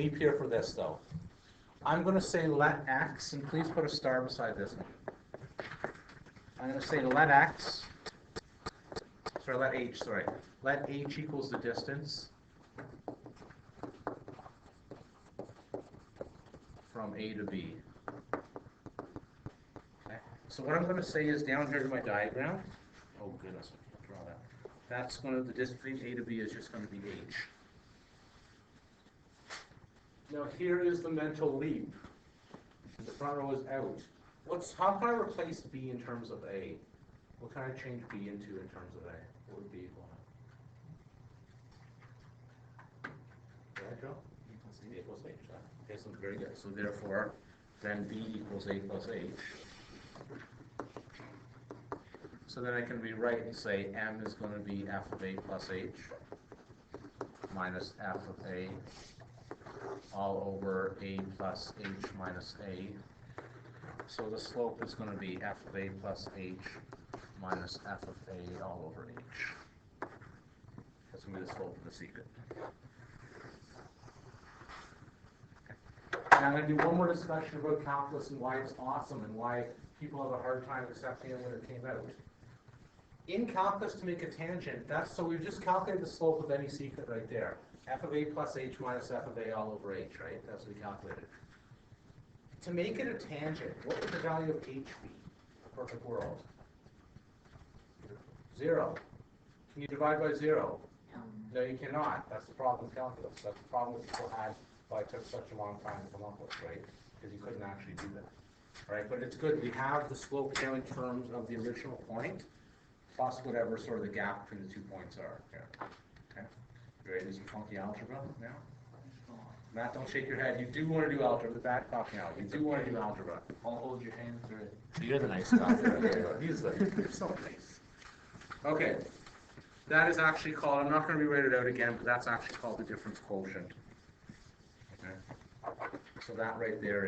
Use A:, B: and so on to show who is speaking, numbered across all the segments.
A: leap here for this though. I'm going to say let x, and please put a star beside this one. I'm going to say let x, let h equals the distance from A to B. Okay. So what I'm going to say is down here in my diagram, oh goodness, I can't draw that. That's going to, the distance between A to B is just going to be h. Now here is the mental leap. The front row is out. How can I replace B in terms of A? What can I change B into in terms of A? What would B equal now? Right, Joe? B equals H. Okay, so very good. So therefore, then B equals A plus H. So then I can rewrite and say M is going to be F of A plus H minus F of A all over A plus H minus A. So the slope is going to be F of A plus H minus F of A all over H. That's going to be the slope of the secant. And I'm going to do one more discussion about calculus and why it's awesome and why people have a hard time accepting it when it came out. In calculus, to make a tangent, so we've just calculated the slope of any secant right there. F of A plus H minus F of A all over H, right? That's what we calculated. To make it a tangent, what would the value of H be in a perfect world? 0. Can you divide by 0? No, you cannot. That's the problem with calculus. That's the problem that people had why it took such a long time to come up with, right? Because you couldn't actually do that. All right, but it's good. We have the slope here in terms of the original point plus whatever sort of the gap between the 2 points are. Yeah. Okay. You ready to do some funky algebra now? Matt, don't shake your head. You do want to do algebra. The bad copy out. You do want to do algebra.
B: I'll hold your hand through it.
A: You're the nice guy. You're so nice. Okay. That is actually called, I'm not going to rewrite it out again, but that's actually called the difference quotient. Okay. So that right there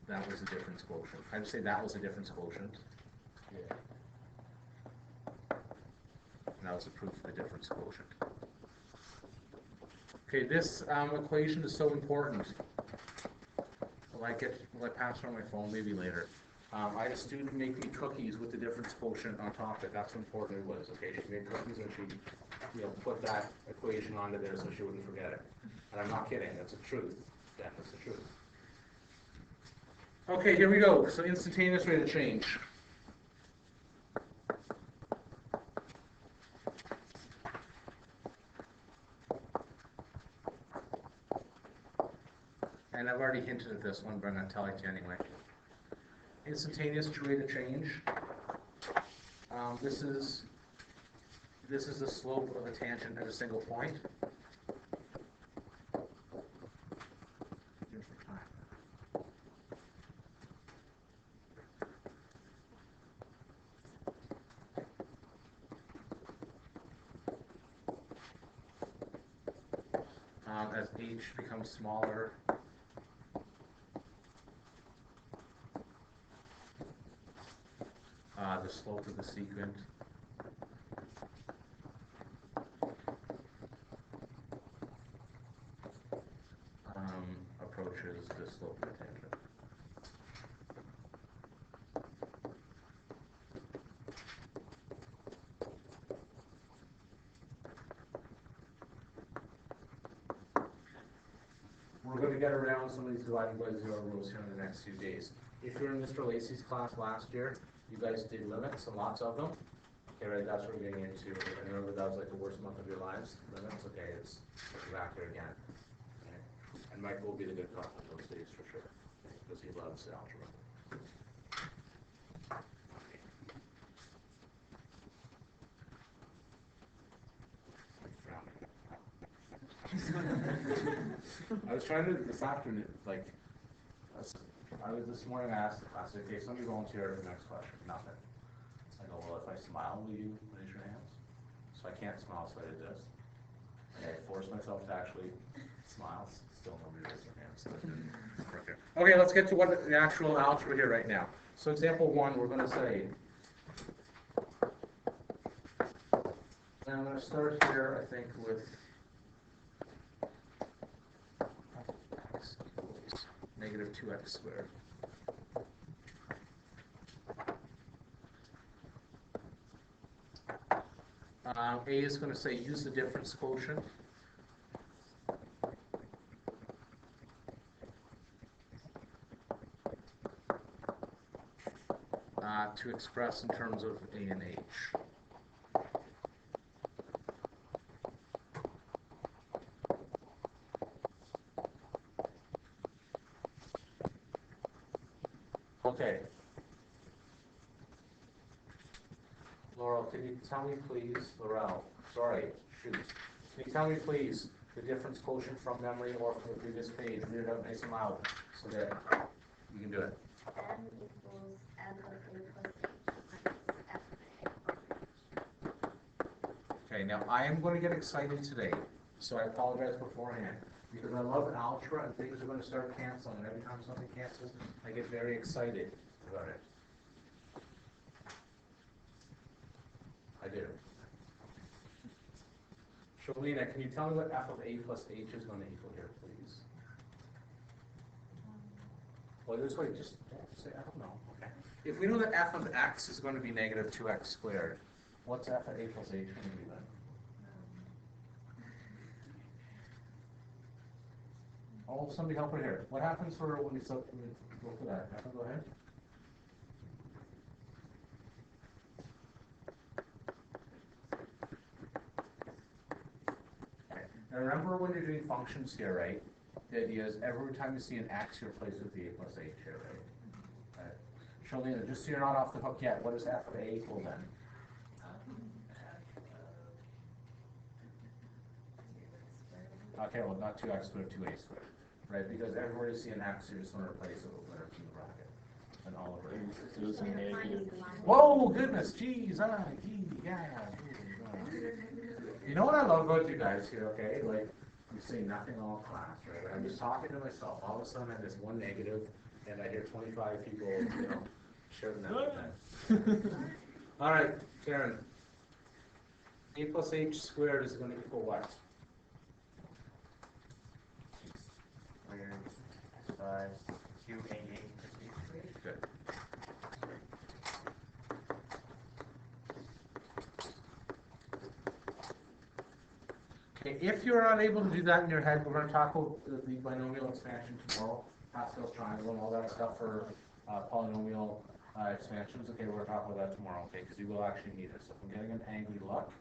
A: that was the difference quotient. I would say that was the difference quotient. Yeah. And that was the proof of the difference quotient. Okay, this equation is so important. Will I pass it on my phone? Maybe later. I had a student make me cookies with the difference quotient on top of it. That's how important it was. Okay, she made cookies and she, put that equation onto there so she wouldn't forget it. And I'm not kidding. That's the truth. Yeah, that's the truth. Okay, here we go. So instantaneous rate of change. And I've already hinted at this one, but I'm going to tell it to you anyway. Instantaneous rate of change. This is the slope of a tangent at a single point. As h becomes smaller, the slope of the secant approaches the slope of the tangent. We're going to get around some of these dividing by 0 rules here in the next few days. If you're in Mr. Lacey's class last year, you guys did limits, and lots of them. Okay, right, that's what we're getting into. And remember, that was like the worst month of your lives. Limits, okay, it's back here again. Okay. And Michael will be the good cop of those days for sure, because he loves algebra. I was trying to, this afternoon, this morning I asked the class, okay, somebody volunteer for the next question. Nothing. I go, well, if I smile, will you raise your hands? So I can't smile, so I did this. And I forced myself to actually smile. Still nobody raised their hands. Okay, let's get to what the actual algebra here right now. So example 1, we're going to say, and I'm going to start here, I think, with negative 2x squared. A is going to say use the difference quotient. To express in terms of A and H. Okay. Laurel, can you tell me please, Laurel, sorry, shoot. Can you tell me please the difference quotient from memory or from the previous page? Read it out nice and loud so that you can do it.
C: M equals M of A plus H minus F of A.
A: Okay, now I am going to get excited today, so I apologize beforehand, because I love algebra and things are going to start canceling, and every time something cancels, I get very excited about it. I do. Shalina, can you tell me what f of a plus h is going to equal here, please? Well, this way, just say, I don't know. Okay. If we know that f of x is going to be negative 2x squared, what's f of a plus h going to be then? Oh, somebody help her here. What happens for when we go for that? Go ahead. Okay. Now remember when you're doing functions here, right? The idea is every time you see an x, you replace with the a plus h here, right? Shalina, just so you're not off the hook yet, what does f of a equal then? Okay, well, not 2x squared, 2a squared, right? Because everywhere you see an x, you're just going to replace it with letters in the bracket. And all over it.
B: It was a negative.
A: Whoa, goodness, geez, yeah. You know what I love about you guys here, okay? Like, you say nothing all class, right? I'm just talking to myself. All of a sudden, I have this one negative, and I hear 25 people, shouting that with that. All right, Karen. A plus h squared is going to equal what?
B: Squared 2a8.
A: Good. Okay, if you're unable to do that in your head, we're going to talk about the binomial expansion tomorrow, Pascal's triangle and all that stuff for polynomial expansions. Okay, we're going to talk about that tomorrow, okay, because you will actually need it. So if I'm getting an angry look,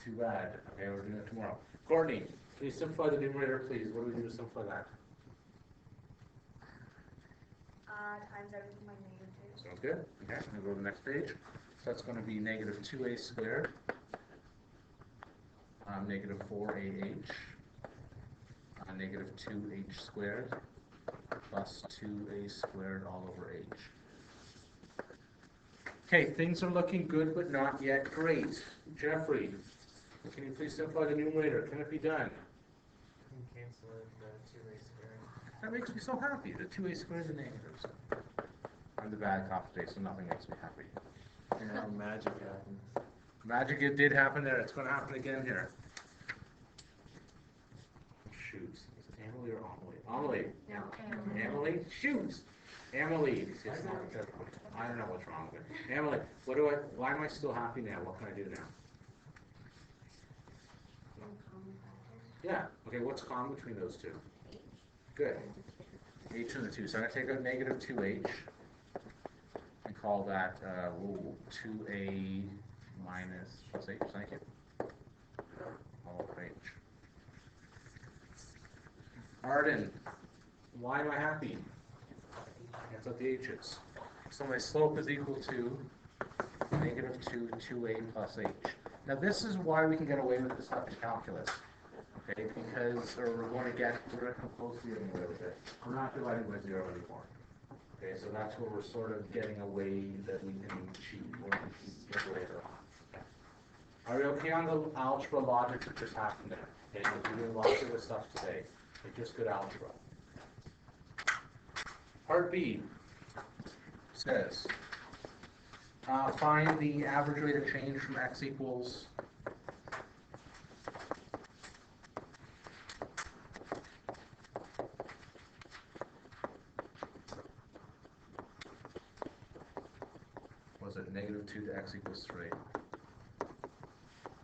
A: too bad. Okay, we're doing it tomorrow. Courtney, can you simplify the numerator, please? What do we do to simplify that?
C: Times everything by negative 2.
A: Sounds good. Okay, I'm going to go to the next page. So that's going to be negative 2a squared, negative 4ah, negative 2h squared, plus 2a squared all over h. Okay, things are looking good, but not yet great. Jeffrey, can you please simplify the numerator? Can it be done?
B: Cancel the 2a squared.
A: That makes me so happy. The 2a squared is negatives. I'm the bad cop today, so nothing makes me happy.
B: And now magic happens.
A: Magic, it did happen there. It's going to happen again here. Shoot. Is it Emily or Amelie? Amelie.
C: No,
A: Emily? Shoot. Emily. It's not, I don't know what's wrong with it. Emily, why am I still happy now? What can I do now? Yeah. Okay, what's common between those two? Good. H and the 2. So I'm going to take out negative 2h and call that 2a minus plus h. Thank you. All over h. Arden, why am I happy? That's what the h is. So my slope is equal to negative 2a plus h. Now this is why we can get away with this stuff in calculus. Okay, because we're going to come close to getting away with it. We're not dividing by 0 anymore. Okay, so that's where we're sort of getting away that we can cheat. We're going to cheat later on. Are we okay on the algebra logic that just happened there? Okay, we're doing lots of this stuff today. It's just good algebra. Part B says, find the average rate of change from x equals was it -2 to x equals 3.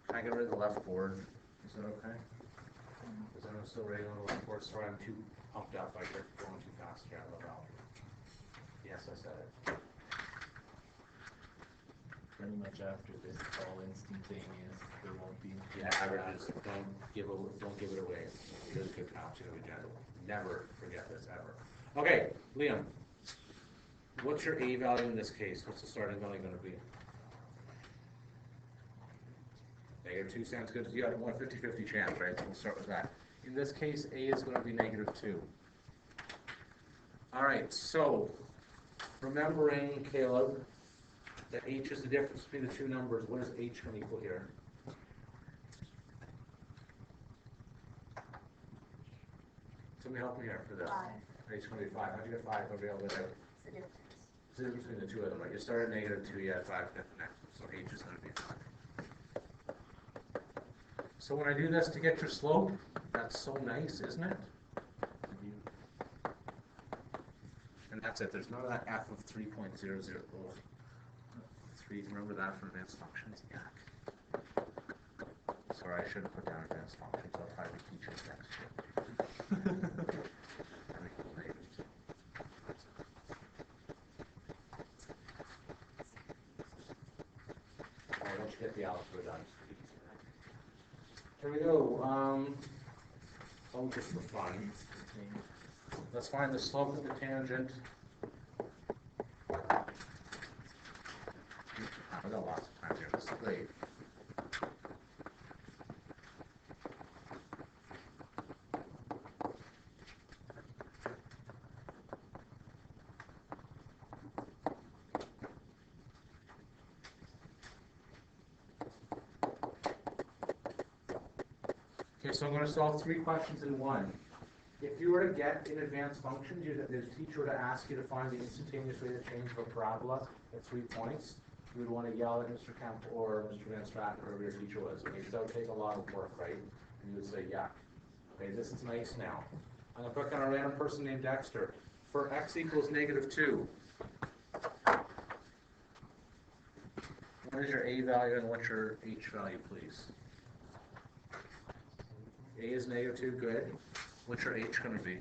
A: Can I get rid of the left board? Is that okay? Because I'm still writing on the left board. Sorry, I'm too pumped up. I kept going too fast here. I love out. Yes, I said it.
B: Pretty much after this, it's all instantaneous. There won't be.
A: Yeah, averages. Don't give it away. Here's a good count. You know, never forget this ever. Okay, Liam. What's your A value in this case? What's the starting value going to be? -2 sounds good. You got a 50-50 chance, right? So we'll start with that. In this case, A is going to be -2. All right, so remembering, Caleb, that H is the difference between the two numbers. What is H going to equal here? Somebody help me here for this.
C: 5.
A: H is going to be 5. How'd you get 5? Nobody else did it.
C: It's the difference.
A: It's the difference between the two of them, right? You start at -2, you add 5 to the next one. So H is going to be 5. So when I do this to get your slope, that's so nice, isn't it? And that's it. There's none of that f of 3.00. 3, remember that for advanced functions? Yuck. Sorry, I should have put down advanced functions. I'll probably teach it next year. Alright, once you get the algebra done. Here we go. Oh, just for fun. Let's find the slope of the tangent. I've got lots of time here. This is great. Okay, so I'm going to solve 3 questions in one. If you were to get in advanced functions, the teacher were to ask you to find the instantaneous rate of change of a parabola at 3 points, you would want to yell at Mr. Kemp or Mr. Van Straten, whoever your teacher was. Okay, so that would take a lot of work, right? And you would say, yeah. Okay, this is nice now. I'm going to click on a random person named Dexter. For x equals -2, what is your A value and what's your H value, please? A is -2, good. What's your H going to be?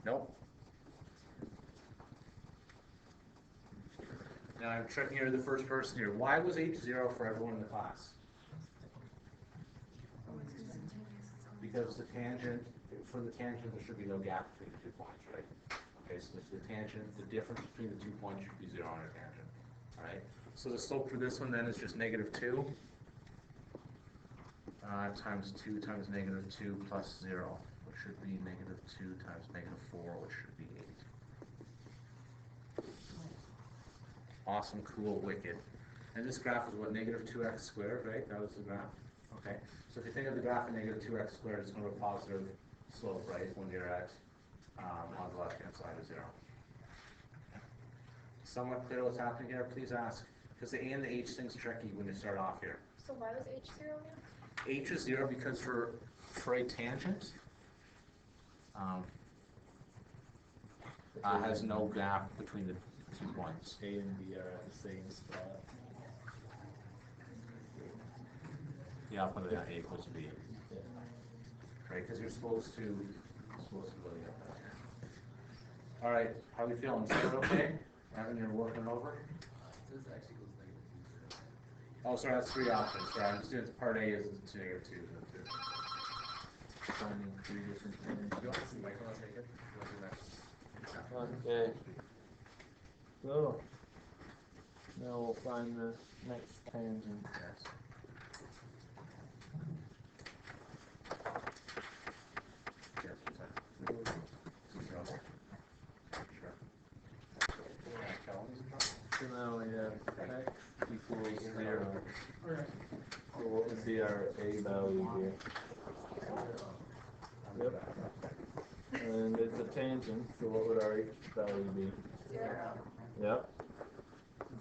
A: Nope. Now I'm checking here the first person here. Why was H 0 for everyone in the class? Because the tangent, for the tangent, there should be no gap between the 2 points, right? Okay, so the tangent, the difference between the 2 points should be 0 on a tangent. All right. So the slope for this one then is just -2. Times 2 times -2 plus 0, which should be -2 times -4, which should be 8. Awesome, cool, wicked. And this graph is what, -2x squared, right? That was the graph. Okay. So if you think of the graph of -2x squared, it's going to be a positive slope, right? When you're at on the left-hand side of 0. Somewhat clear what's happening here? Please ask, because the A and the H thing's tricky when you start off here.
D: So why was H 0 again?
A: H is 0 because for a tangent, has no gap between the 2 points.
B: A and B are at the same spot.
A: Yeah, I'll put it down. A equals B. Right, because you're supposed to really get that here. All right, how are we feeling? Is that okay? Having your working over? Oh, sorry, that's 3 options. Sorry, I'm just doing part A is -2.
B: Finding 3 different things.
A: You want to see Michael? I'll take it. You want to do that?
B: Okay. So, now we'll find the next tangent.
A: Yes. Yes, sure.
B: So now we have x equals 0. So what would be our A value here? Yep. And it's a tangent, so what would our H value be?
C: 0.
B: Yep.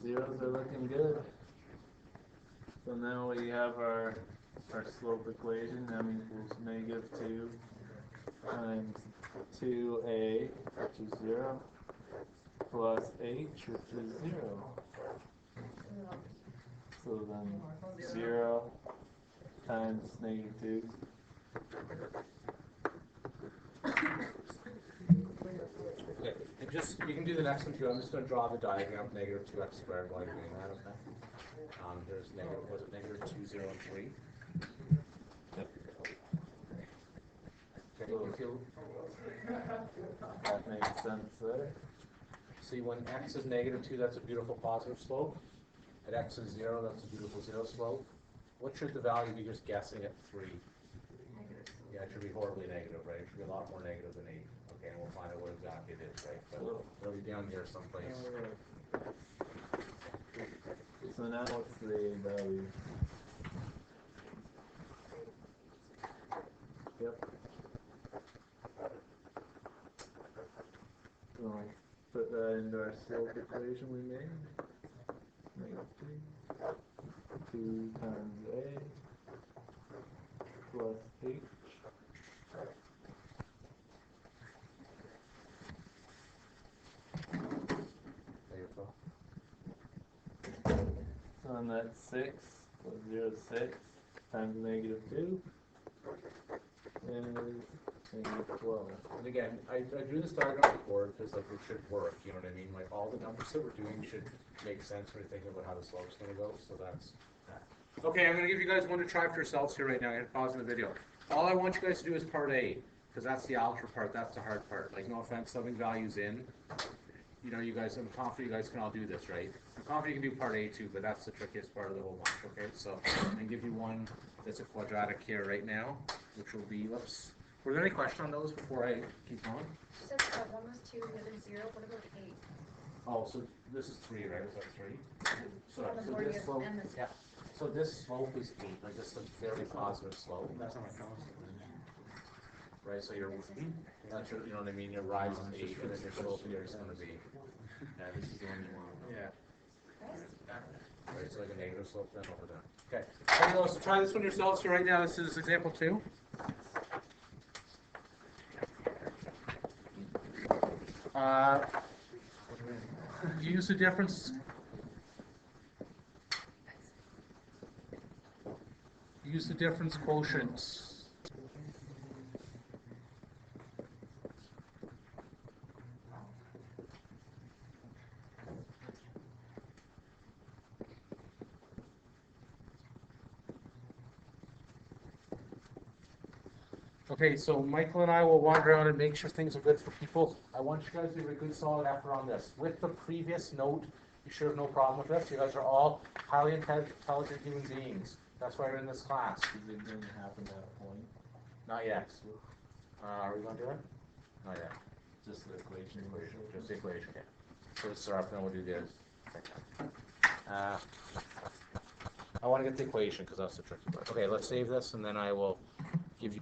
B: Zeros are looking good. So now we have our slope equation, m equals -2 times 2a, which is 0, plus h, which is 0. So then 0 times -2.
A: Okay, and just, you can do the next one too. I'm just going to draw the diagram of -2x squared while you're doing that, okay? There's negative, was it -2, 0, and 3?
B: Yep.
A: Okay, if you
B: That makes sense there.
A: see when x is -2, that's a beautiful positive slope. At x is 0, that's a beautiful 0 slope. What should the value be just guessing at 3? Yeah, it should be horribly negative, right? It should be a lot more negative than 8. Okay, and we'll find out what exactly it is, right? But it'll be down here someplace.
B: So now what's the value? Yep. So put that into our slope equation we made. -3. 2 times a plus h.
A: There you go.
B: So then that's 6 plus 0 is 6 times -2 is -12.
A: And again, I drew this diagram before because like it should work, you know what I mean? Like all the numbers that we're doing should make sense when you're thinking about how the slope's going to go, so that's that. Okay, I'm going to give you guys one to try for yourselves here right now. I'm going to pause the video. All I want you guys to do is part A, because that's the algebra part, that's the hard part. Like, no offense, subbing values in. You know, you guys, I'm confident you guys can all do this, right? I'm confident you can do part A too, but that's the trickiest part of the whole bunch, okay? So, I'm going to give you one that's a quadratic here right now, which will be, whoops. Were there any questions on those before I keep going?
C: You said that 1 was 2, the other 0, what about 8?
A: Oh, so this is 3, right? Is that 3? So,
C: On the
A: so
C: board,
A: this
C: yes,
A: slope,
C: and this.
A: yeah. So this slope is 8, like this is a very positive slope. That's not my constant. Right, so you're, that's your, you know what I mean, your rise is 8, and then your slope here is going to be,
B: Yeah, this is the one you want.
A: yeah. Right, it's like a negative slope then over there. Okay, there you go. So try this one yourselves here right now. This is example 2. Use the difference. Use the difference quotient. Okay, so Michael and I will wander around and make sure things are good for people. I want you guys to give a good solid effort on this. With the previous note, you should have no problem with this. You guys are all highly intelligent human beings. That's why you're in this class.
B: Is it going to happen at a point?
A: Not yet. Are we going to do it? Not yet.
B: Just the equation.
A: Just the equation. Okay. So let's start off, then we'll do this. I want to get the equation because that's the tricky part. Okay, let's save this, and then I will give you